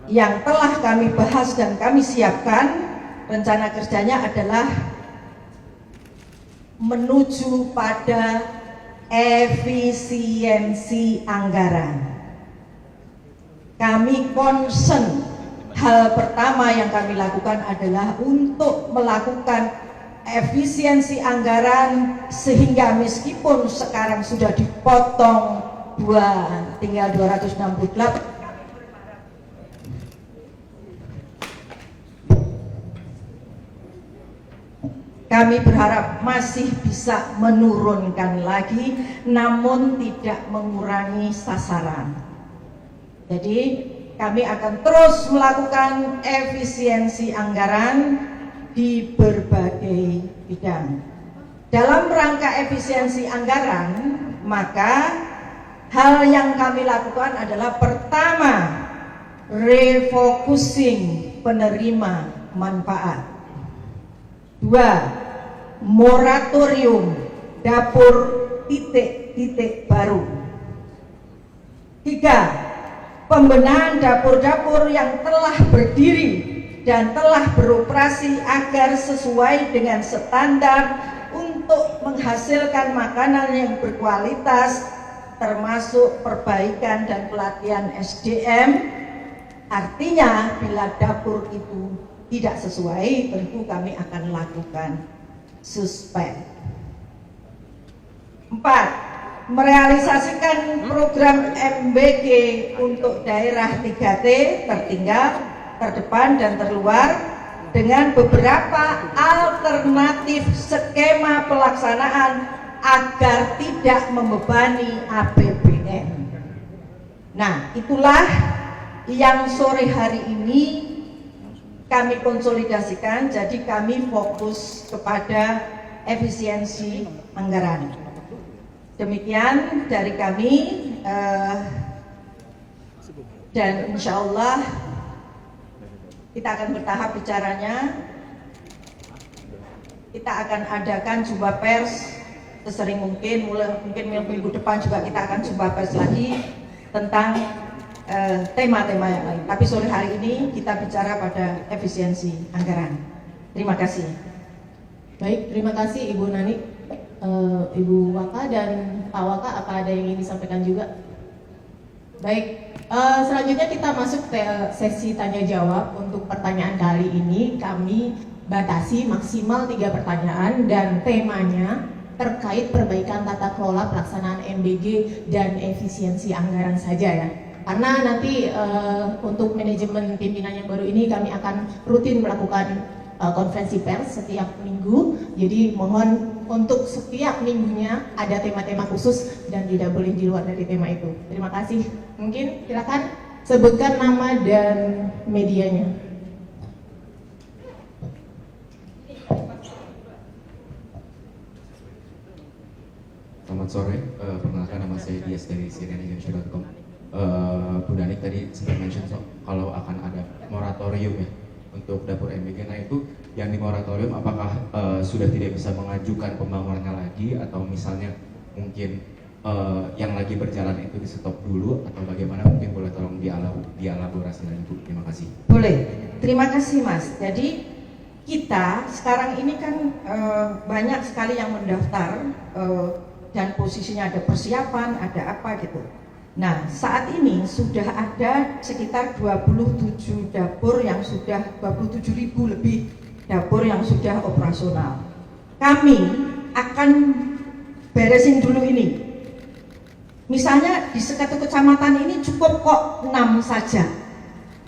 yang telah kami bahas dan kami siapkan, rencana kerjanya adalah menuju pada efisiensi anggaran. Kami concern, hal pertama yang kami lakukan adalah untuk melakukan efisiensi anggaran, sehingga meskipun sekarang sudah dipotong tinggal 268, kami berharap masih bisa menurunkan lagi, namun tidak mengurangi sasaran. Jadi kami akan terus melakukan efisiensi anggaran di berbagai bidang. Dalam rangka efisiensi anggaran, maka hal yang kami lakukan adalah pertama, refocusing penerima manfaat. 2. Moratorium dapur titik-titik baru. 3. Pembenahan dapur-dapur yang telah berdiri dan telah beroperasi agar sesuai dengan standar untuk menghasilkan makanan yang berkualitas, termasuk perbaikan dan pelatihan SDM. Artinya bila dapur itu tidak sesuai, tentu kami akan lakukan suspend. 4. Merealisasikan program MBG untuk daerah 3T, tertinggal, terdepan, dan terluar, dengan beberapa alternatif skema pelaksanaan agar tidak membebani APBN. Nah, itulah yang sore hari ini kami konsolidasikan, jadi kami fokus kepada efisiensi anggaran. Demikian dari kami, dan insya Allah kita akan bertahap bicaranya. Kita akan adakan jumpa pers sesering mungkin, mungkin minggu depan juga kita akan jumpa pers lagi tentang tema-tema yang lain. Tapi sore hari ini kita bicara pada efisiensi anggaran. Terima kasih. Baik, terima kasih Ibu Nani, Ibu Waka dan Pak Waka. Apa ada yang ingin disampaikan juga? Baik, selanjutnya kita masuk ke sesi tanya jawab. Untuk pertanyaan kali ini kami batasi maksimal 3 pertanyaan dan temanya terkait perbaikan tata kelola pelaksanaan MBG dan efisiensi anggaran saja ya. Karena nanti untuk manajemen pimpinan yang baru ini kami akan rutin melakukan konferensi pers setiap minggu. Jadi mohon untuk setiap minggunya ada tema-tema khusus dan tidak boleh di luar dari tema itu. Terima kasih. Mungkin silakan sebutkan nama dan medianya. Selamat sore, perkenalkan nama saya Dias dari cnnindonesia.com. Bu Danik tadi sempat mention kalau akan ada moratorium ya untuk dapur MBG. Nah itu yang di moratorium apakah sudah tidak bisa mengajukan pembangunannya lagi, atau misalnya mungkin yang lagi berjalan itu di stop dulu, atau bagaimana? Mungkin boleh tolong dielaborasi lagi Bu. Terima kasih. Boleh, terima kasih Mas. Jadi kita sekarang ini kan banyak sekali yang mendaftar dan posisinya ada persiapan, ada apa gitu. Nah, saat ini sudah ada sekitar 27 dapur yang sudah 27.000 lebih dapur yang sudah operasional. Kami akan beresin dulu ini. Misalnya di satu kecamatan ini cukup kok 6 saja.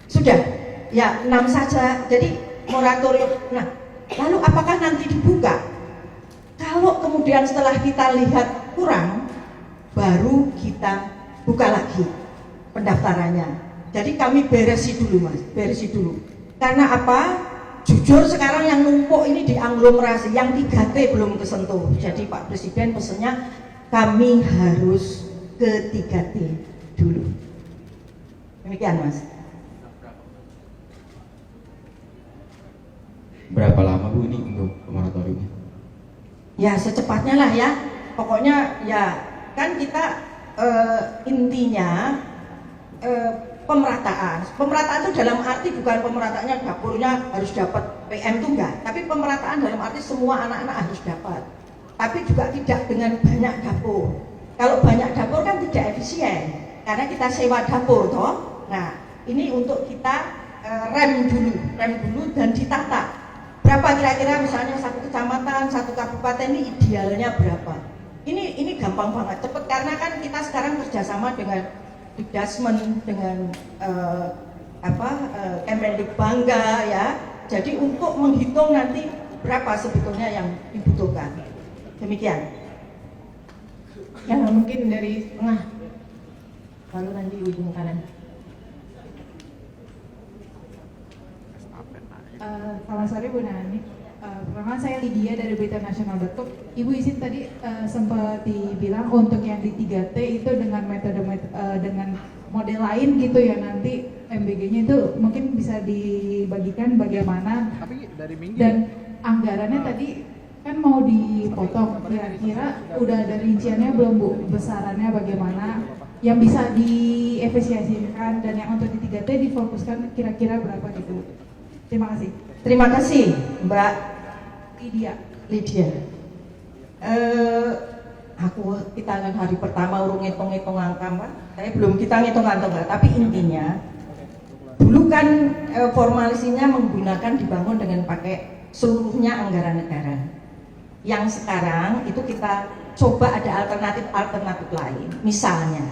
Sudah, ya 6 saja. Jadi moratorium. Nah, lalu apakah nanti dibuka? Kalau kemudian setelah kita lihat kurang, baru kita buka lagi pendaftarannya. Jadi kami beresi dulu Mas, beresi dulu. Karena apa? Jujur sekarang yang numpuk ini di aglomerasi, yang 3T belum kesentuh. Jadi Pak Presiden pesennya kami harus ke 3T dulu. Demikian Mas. Berapa lama Bu ini untuk moratoriumnya? Ya secepatnya lah ya. Pokoknya ya kan kita intinya pemerataan. Pemerataan itu dalam arti bukan pemerataannya dapurnya harus dapat PM itu enggak, tapi pemerataan dalam arti semua anak-anak harus dapat. Tapi juga tidak dengan banyak dapur. Kalau banyak dapur kan tidak efisien, karena kita sewa dapur toh. Nah, ini untuk kita rem dulu dan ditata. Berapa kira-kira misalnya satu kecamatan, satu kabupaten ini idealnya berapa? Ini gampang banget, cepet karena kan kita sekarang kerjasama dengan Dikdasmen, dengan Kemendikbangga ya. Jadi untuk menghitung nanti berapa sebetulnya yang dibutuhkan. Demikian. Ya mungkin dari tengah, lalu nanti ujung kanan. Selamat sore Bu Nani. Pertama saya Lydia dari beritaNasional.com. Ibu izin tadi sempat dibilang untuk yang di 3T itu dengan metode dengan model lain gitu ya, nanti MBG-nya itu mungkin bisa dibagikan bagaimana. Dan anggarannya tadi kan mau dipotong, kira-kira udah ada rinciannya belum Bu, besarannya bagaimana yang bisa diefisiensikan, dan yang untuk di 3T difokuskan kira-kira berapa gitu. Terima kasih. Terima kasih Mbak Lydia. Kita kan hari pertama urung ngitung-ngitung angka Mbak. Saya belum kita ngitung-ngitung, tapi intinya dulu kan formalisinya menggunakan dibangun dengan pakai seluruhnya anggaran negara. Yang sekarang itu kita coba ada alternatif lain. Misalnya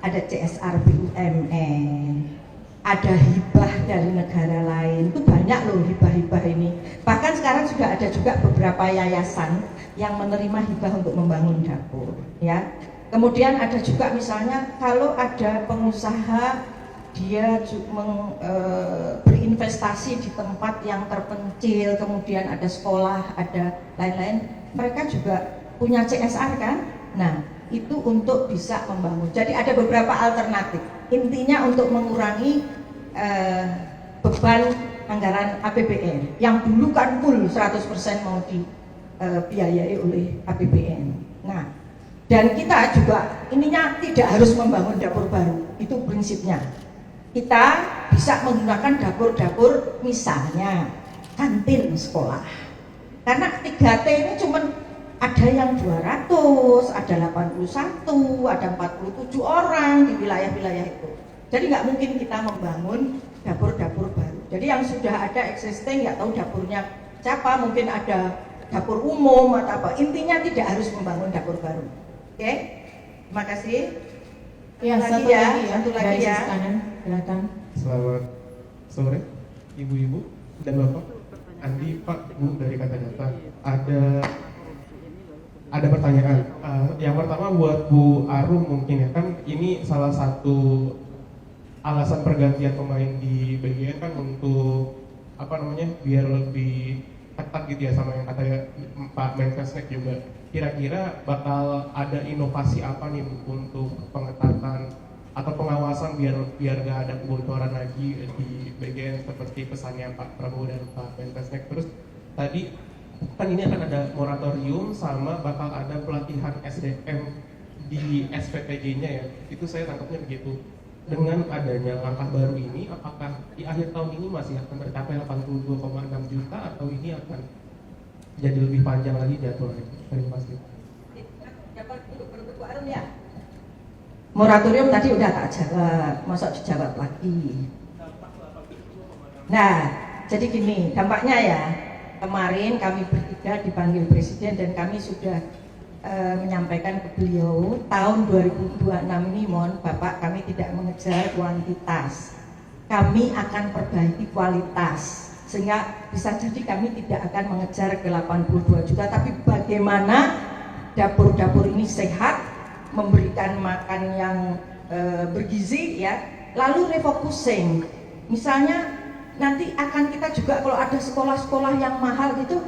ada CSR BUMN, ada hibah dari negara lain, itu banyak loh hibah-hibah ini. Bahkan sekarang sudah ada juga beberapa yayasan yang menerima hibah untuk membangun dapur, ya. Kemudian ada juga misalnya kalau ada pengusaha dia berinvestasi di tempat yang terpencil, kemudian ada sekolah, ada lain-lain, mereka juga punya CSR kan? Nah, itu untuk bisa membangun. Jadi ada beberapa alternatif. Intinya untuk mengurangi beban anggaran APBN yang dulu kan full 100% mau dibiayai oleh APBN. Nah, dan kita juga ininya tidak harus membangun dapur baru, itu prinsipnya. Kita bisa menggunakan dapur-dapur misalnya kantin sekolah. Karena 3T ini cuman ada yang 200, ada 81, ada 47 orang di wilayah-wilayah itu. Jadi nggak mungkin kita membangun dapur-dapur baru. Jadi yang sudah ada existing, nggak tahu dapurnya siapa, mungkin ada dapur umum atau apa. Intinya tidak harus membangun dapur baru. Oke, terima kasih. Ya, Satu lagi ya. Kanan, silakan. Selamat sore, ibu-ibu dan bapak. Andi, Pak, Bu dari Kata Data. Ada pertanyaan. Yang pertama buat Bu Arum mungkin ya, kan ini salah satu alasan pergantian pemain di BGN kan untuk biar lebih ketat gitu ya, sama yang kata Pak Menkesnek juga. Kira-kira bakal ada inovasi apa nih Bu untuk pengetatan atau pengawasan biar nggak ada kebocoran lagi di BGN seperti pesannya Pak Prabowo dan Pak Menkesnek. Terus tadi kan ini akan ada moratorium sama bakal ada pelatihan SDM di SPPG-nya ya. Itu saya tangkapnya begitu. Dengan adanya langkah baru ini, apakah di akhir tahun ini masih akan tercapai 82,6 juta atau ini akan jadi lebih panjang lagi jadwalnya? Terima kasih. Moratorium tadi udah tak jawab, masa dijawab lagi. Nah, jadi gini, dampaknya ya, kemarin kami bertiga dipanggil Presiden dan kami sudah menyampaikan ke beliau, tahun 2026 ini mohon Bapak, kami tidak mengejar kuantitas, kami akan perbaiki kualitas, sehingga bisa jadi kami tidak akan mengejar ke 82 juta, tapi bagaimana dapur-dapur ini sehat, memberikan makan yang bergizi ya, lalu refocusing. Misalnya nanti akan kita juga kalau ada sekolah-sekolah yang mahal gitu,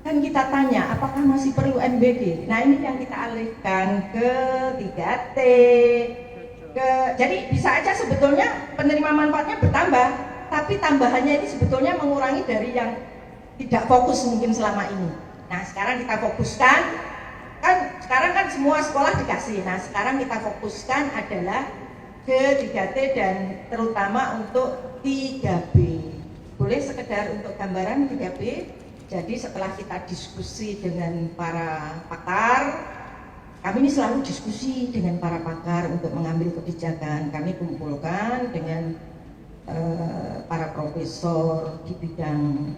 kan kita tanya apakah masih perlu MBG. Nah ini yang kita alihkan ke 3T, jadi bisa aja sebetulnya penerima manfaatnya bertambah, tapi tambahannya ini sebetulnya mengurangi dari yang tidak fokus mungkin selama ini. Nah sekarang kita fokuskan, kan sekarang kan semua sekolah dikasih. Nah sekarang kita fokuskan adalah ke 3T dan terutama untuk 3B. Boleh sekedar untuk gambaran 3B. Jadi setelah kita diskusi dengan para pakar, kami ini selalu diskusi dengan para pakar untuk mengambil kebijakan. Kami kumpulkan dengan para profesor di bidang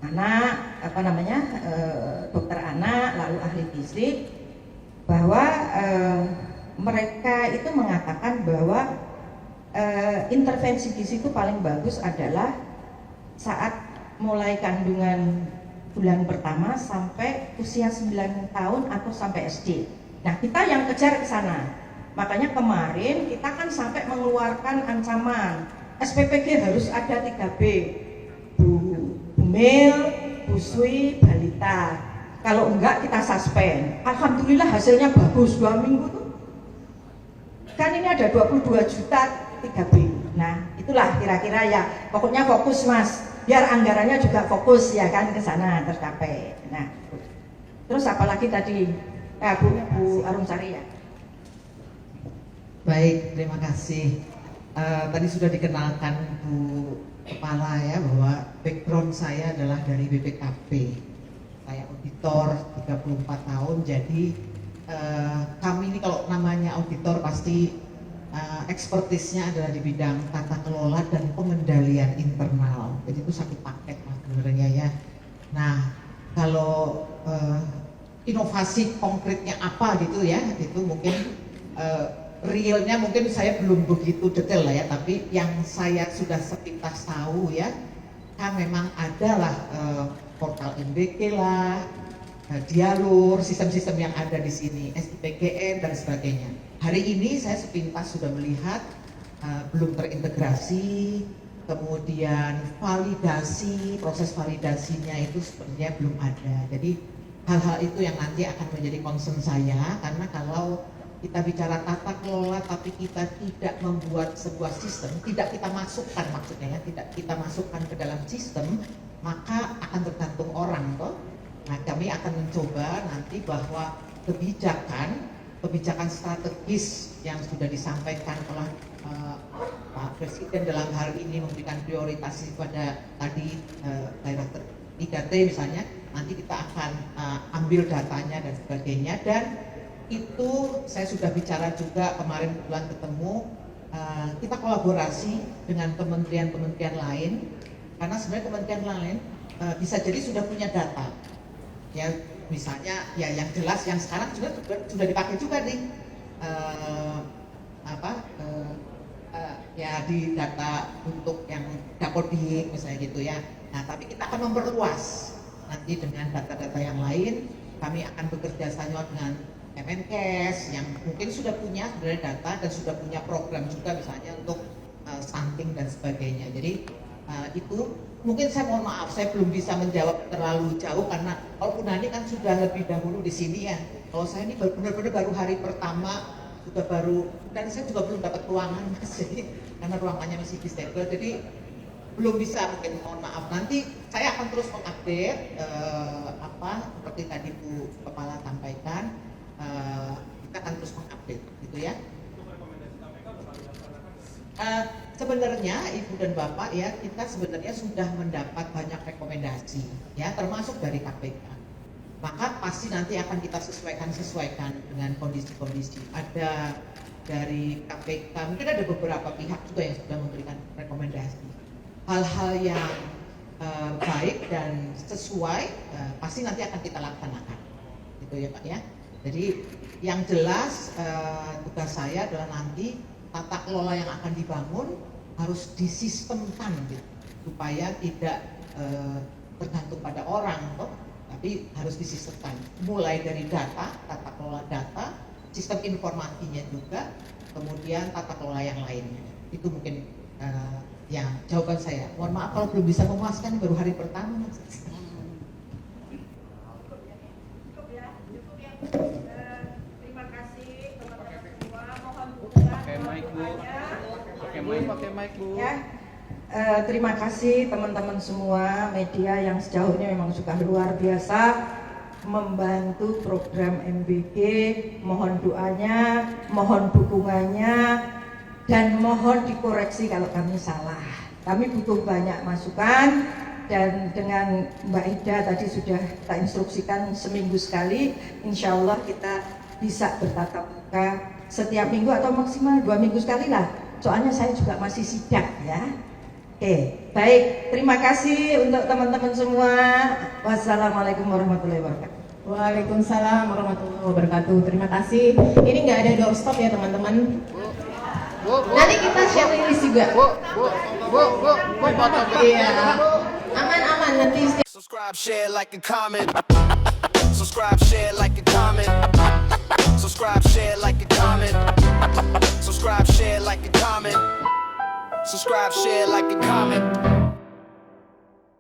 anak, dokter anak, lalu ahli gizi, bahwa mereka itu mengatakan bahwa intervensi gizi itu paling bagus adalah saat mulai kandungan bulan pertama sampai usia 9 tahun atau sampai SD. Nah, kita yang kejar ke sana. Makanya kemarin kita kan sampai mengeluarkan ancaman SPPG harus ada 3B. Bumil, busui, balita. Kalau enggak kita suspend. Alhamdulillah hasilnya bagus, 2 minggu tuh. Kan ini ada 22 juta 3B. Nah, itulah kira-kira ya. Pokoknya fokus Mas. Biar anggarannya juga fokus ya kan ke sana tercapai. Nah, terus apalagi tadi Bu Arumsari ya. Baik, terima kasih. Tadi sudah dikenalkan Bu Kepala ya bahwa background saya adalah dari BPKP. Saya auditor 34 tahun. Jadi kami ini kalau namanya auditor pasti ekspertisnya adalah di bidang tata kelola dan pengendalian internal. Jadi itu satu paket Mas sebenarnya ya. Nah, kalau inovasi konkretnya apa gitu ya, itu mungkin realnya mungkin saya belum begitu detail lah ya, tapi yang saya sudah sepintas tahu ya, kan memang adalah portal MBK lah, Dialur, sistem-sistem yang ada di sini, SIPGN dan sebagainya. Hari ini saya sepintas sudah melihat belum terintegrasi, kemudian validasi, proses validasinya itu sepertinya belum ada. Jadi hal-hal itu yang nanti akan menjadi concern saya, karena kalau kita bicara tata kelola tapi kita tidak membuat sebuah sistem, tidak kita masukkan maksudnya ya, tidak kita masukkan ke dalam sistem, maka akan tergantung orang toh. Nah, kami akan mencoba nanti bahwa kebijakan strategis yang sudah disampaikan oleh Pak Presiden dalam hal ini memberikan prioritas pada tadi daerah 3T misalnya, nanti kita akan ambil datanya dan sebagainya, dan itu saya sudah bicara juga kemarin bulan ketemu, kita kolaborasi dengan kementerian-kementerian lain, karena sebenarnya kementerian lain bisa jadi sudah punya data ya, misalnya ya yang jelas yang sekarang juga sudah dipakai juga nih ya di data untuk yang Dapodik misalnya gitu ya. Nah, tapi kita akan memperluas nanti dengan data-data yang lain. Kami akan bekerja sama dengan Kemenkes yang mungkin sudah punya sebenarnya data dan sudah punya program juga misalnya untuk stunting dan sebagainya. Jadi itu mungkin saya mohon maaf saya belum bisa menjawab terlalu jauh karena kalau Bu Nani kan sudah lebih dahulu di sini ya. Kalau saya ini benar-benar baru hari pertama juga baru, dan saya juga belum dapat ruangan Mas, jadi karena ruangannya masih disegel, jadi belum bisa, mungkin mohon maaf. Nanti saya akan terus mengupdate seperti tadi Bu Kepala sampaikan, kita akan terus mengupdate gitu ya. Sebenarnya Ibu dan Bapak ya, kita sebenarnya sudah mendapat banyak rekomendasi ya, termasuk dari KPK. Maka pasti nanti akan kita sesuaikan dengan kondisi-kondisi. Ada dari KPK, mungkin ada beberapa pihak juga yang sudah memberikan rekomendasi. Hal-hal yang baik dan sesuai pasti nanti akan kita laksanakan, gitu ya Pak ya. Jadi yang jelas tugas saya adalah nanti tata kelola yang akan dibangun harus disistemkan gitu, supaya tidak tergantung pada orang toh, tapi harus disistemkan mulai dari data, tata kelola data, sistem informasinya juga, kemudian tata kelola yang lainnya. Itu mungkin yang jawaban saya. Mohon maaf kalau belum bisa memuaskan, baru hari pertama. Terima kasih teman-teman semua. Mohon dukungan. Pakai mic Bu. Ya. Terima kasih teman-teman semua media yang sejauh ini memang sudah luar biasa membantu program MBG. Mohon doanya, mohon dukungannya, dan mohon dikoreksi kalau kami salah. Kami butuh banyak masukan, dan dengan Mbak Ida tadi sudah kita instruksikan seminggu sekali, insya Allah kita bisa bertatap muka setiap minggu atau maksimal 2 minggu sekali lah. Soalnya saya juga masih sidak ya. Oke, baik. Terima kasih untuk teman-teman semua. Wassalamualaikum warahmatullahi wabarakatuh. Waalaikumsalam warahmatullahi wabarakatuh. Terima kasih. Ini nggak ada doorstop ya teman-teman. Nanti kita share list juga. Iya. Aman-aman nanti. Subscribe, share, like, and comment. Subscribe, share, like, and comment. Subscribe, share, like, and comment. Subscribe, share, like, and comment. Subscribe, share, like, and comment.